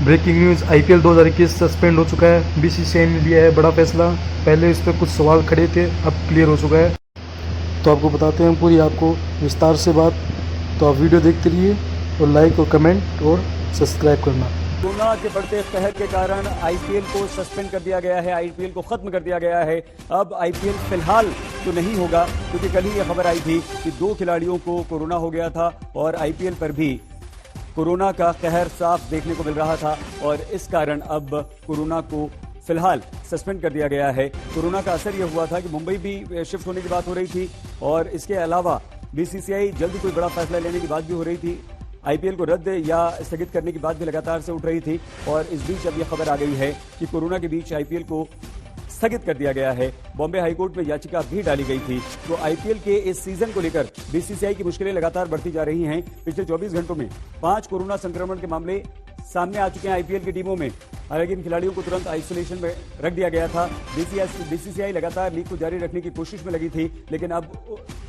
Breaking news, IPL 2021 suspend हो चुका है। बीसीसीआई ने लिया है बड़ा फैसला। पहले इस पर कुछ सवाल खड़े थे, अब क्लियर हो चुका है। तो आपको बताते हैं पूरी आपको विस्तार से बात। तो आप वीडियो देखते रहिए और लाइक और कमेंट और सब्सक्राइब करना। कोरोना के बढ़ते कहर के कारण आईपीएल को सस्पेंड कर दिया गया है, आईपीएल को खत्म कर दिया गया है। अब आईपीएल फिलहाल तो नहीं होगा, क्योंकि कल ही यह खबर आई थी कि 2 खिलाड़ियों को कोरोना हो गया था और आईपीएल पर भी कोरोना का कहर साफ देखने को मिल रहा था और इस कारण अब कोरोना को फिलहाल सस्पेंड कर दिया गया है। कोरोना का असर यह हुआ था कि मुंबई भी शिफ्ट होने की बात हो रही थी और इसके अलावा बीसीसीआई जल्दी कोई बड़ा फैसला लेने की बात भी हो रही थी। आईपीएल को रद्द या स्थगित करने की बात भी लगातार से उठ रही थी और इस बीच अब यह खबर आ गई है कि कोरोना के बीच आईपीएल को स्थगित कर दिया गया है। बॉम्बे हाईकोर्ट में याचिका भी डाली गई थी। तो आईपीएल के इस सीजन को लेकर बीसीसीआई की मुश्किलें लगातार बढ़ती जा रही हैं। पिछले 24 घंटों में 5 कोरोना संक्रमण के मामले सामने आ चुके हैं आईपीएल की टीमों में। हालांकि इन खिलाड़ियों को तुरंत आइसोलेशन में रख दिया गया था। बीसीसीआई लगातार लीग को जारी रखने की कोशिश में लगी थी, लेकिन अब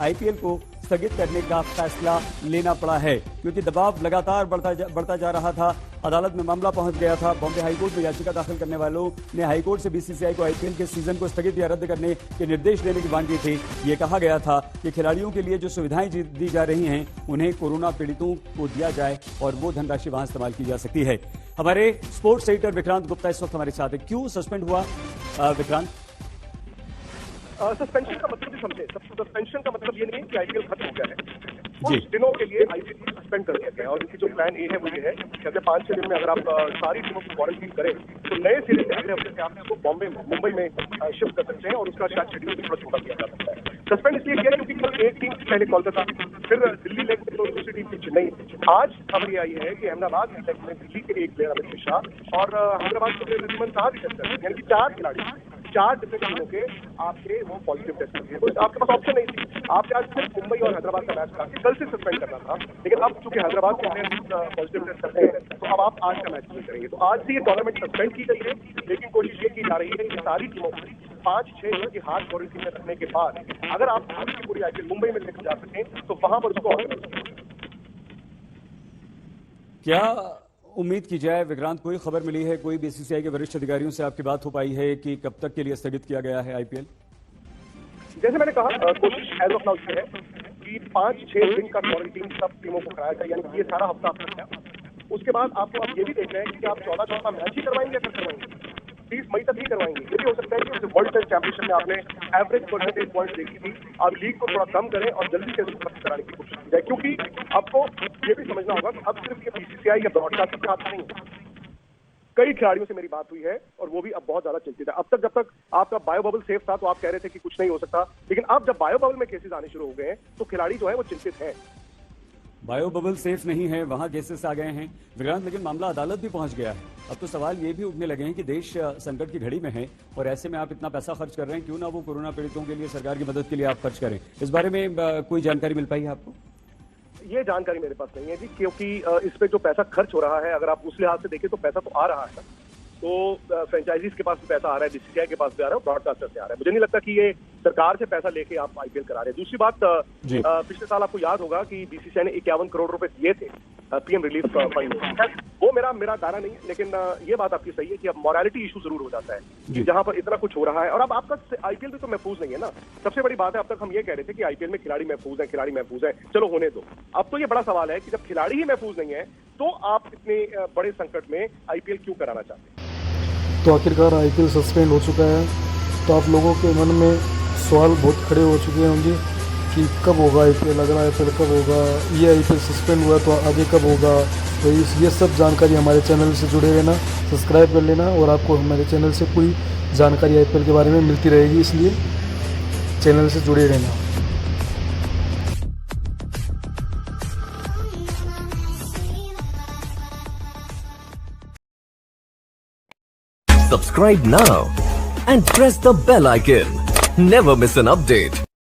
आईपीएल को स्थगित करने का फैसला लेना पड़ा है, क्योंकि दबाव लगातार बढ़ता जा रहा था। अदालत में मामला पहुंच गया था। बॉम्बे हाईकोर्ट में याचिका दाखिल करने वालों ने हाईकोर्ट से बीसीसीआई को आईपीएल के सीजन को स्थगित या रद्द करने के निर्देश देने की मांग की थी। ये कहा गया था कि खिलाड़ियों के लिए जो सुविधाएं दी जा रही हैं उन्हें कोरोना पीड़ितों को दिया जाए और वो धनराशि वहां इस्तेमाल की जा सकती है। हमारे स्पोर्ट्स एडिटर विक्रांत गुप्ता इस वक्त हमारे साथ है। क्यों सस्पेंड हुआ विक्रांत? सस्पेंशन का मतलब भी समझे। सस्पेंशन का मतलब ये नहीं है कि आईपीएल खत्म हो गया है। कुछ दिनों के लिए आईपीएल को सस्पेंड कर दिया गया है और इनकी जो प्लान ए है वो ये है कि अगले 5-6 दिन में अगर आप सारी टीमों को क्वारंटीन करें तो नए सिरे से अगले हफ्ते से आप इसको मुंबई में शिफ्ट कर सकते हैं और उसका शायद शेड्यूल भी थोड़ा छोटा किया जा सकता है। सस्पेंड इसलिए किया क्योंकि कल एक टीम पहले कोलकाता, फिर दिल्ली लेग में तो दूसरी टीम थी चेन्नई। आज खबर ये आई है कि अहमदाबाद लेग में दिल्ली के एक प्लेयर अमित मिश्रा और हैदराबाद के प्लेयर रिजवान साहब भी टेस्ट कर, यानी कि 4 खिलाड़ी 4 डिफरेंट टीमों के आपके वो पॉजिटिव टेस्ट किए। तो आपके पास ऑप्शन नहीं थी। आपके आज सिर्फ मुंबई और हैदराबाद का मैच करा के कल से सस्पेंड करना था, लेकिन अब चूंकि हैदराबाद के प्लेयर पॉजिटिव टेस्ट करते हैं तो अब आप आज का मैच नहीं करेंगे। तो आज से ये टूर्नामेंट सस्पेंड की गई है, लेकिन कोशिश ये की जा रही है कि सारी टीमों को 5-6 दिन की हार्ड क्वारंटीन में रखने के बाद अगर आप पूरी आईपीएल मुंबई में लेकर जा सकें तो वहां पर उसको क्या उम्मीद की जाए विक्रांत? कोई खबर मिली है, कोई बीसीसीआई के वरिष्ठ अधिकारियों से आपकी बात हो पाई है कि कब तक के लिए स्थगित किया गया है आईपीएल? जैसे मैंने कहा, कोशिश एज ऑफ नाउ ये है कि 5-6 दिन का क्वारंटीन सब टीमों को कराया जाए, यानी कि ये सारा हफ्ता आपका है। उसके बाद आपको आप ये भी देख रहे हैं कि आप 14 मैच ही करवाएंगे या फिर करवाएंगे 30 मई तक ही करवाएंगे। ये भी हो सकता है कि वर्ल्ड टेस्ट चैंपियनशिप में आपने एवरेज परसेंटेज पॉइंट देखी थी, आप लीग को थोड़ा कम करें और जल्दी से इसको खत्म कराने की कोशिश की जाए, क्योंकि आपको ये भी समझना होगा कि अब सिर्फ ये बीसीसीआई या ब्रॉडकास्टर का हाथ नहीं है। कई खिलाड़ियों से मेरी बात हुई है और वो भी अब बहुत ज्यादा चिंतित है। अब तक जब तक आपका बायो बबल सेफ था तो आप कह रहे थे कि कुछ नहीं हो सकता, लेकिन अब जब बायो बबल में केसेस आने शुरू हो गए हैं तो खिलाड़ी जो है वो चिंतित है। बायो बबल सेफ नहीं है, वहां केसेस आ गए हैं विक्रांत, लेकिन मामला अदालत भी पहुंच गया है। अब तो सवाल ये भी उठने लगे हैं कि देश संकट की घड़ी में है और ऐसे में आप इतना पैसा खर्च कर रहे हैं, क्यों ना वो कोरोना पीड़ितों के लिए, सरकार की मदद के लिए आप खर्च करें। इस बारे में कोई जानकारी मिल पाई है आपको? ये जानकारी मेरे पास नहीं है जी, क्योंकि इस पे जो पैसा खर्च हो रहा है, अगर आप उस लिहाज से देखें तो पैसा तो आ रहा है, तो फ्रेंचाइजीज के पास भी पैसा आ रहा है, बीसीसीआई के पास भी आ रहा है, ब्रॉडकास्टर से आ रहा है। मुझे नहीं लगता कि ये सरकार से पैसा लेके आप आईपीएल करा रहे हैं। दूसरी बात, पिछले साल आपको याद होगा कि बीसीसीआई ने 51 करोड़ रुपए दिए थे पीएम रिलीफ फंड। वो मेरा दायरा नहीं, लेकिन ये बात आपकी सही है कि अब मॉरलिटी इशू जरूर हो जाता है जहां पर इतना कुछ हो रहा है। और अब आपका आईपीएल भी तो महफूज नहीं है ना। सबसे बड़ी बात है, अब तक हम ये कह रहे थे कि आईपीएल में खिलाड़ी महफूज है, चलो होने दो। अब तो ये बड़ा सवाल है कि जब खिलाड़ी ही महफूज नहीं है तो आप इतने बड़े संकट में आईपीएल क्यों कराना चाहते हैं? तो आखिरकार आईपीएल सस्पेंड हो चुका है, तो आप लोगों के मन में सवाल बहुत खड़े हो चुके होंगे कि कब होगा आईपीएल, अगर आईपीएल कब होगा, ये आईपीएल सस्पेंड हुआ तो आगे कब होगा। तो ये सब जानकारी हमारे चैनल से जुड़े रहना, सब्सक्राइब कर लेना और आपको हमारे चैनल से पूरी जानकारी आईपीएल के बारे में मिलती रहेगी, इसलिए चैनल से जुड़े रहना। Subscribe now and press the bell icon. Never miss an update.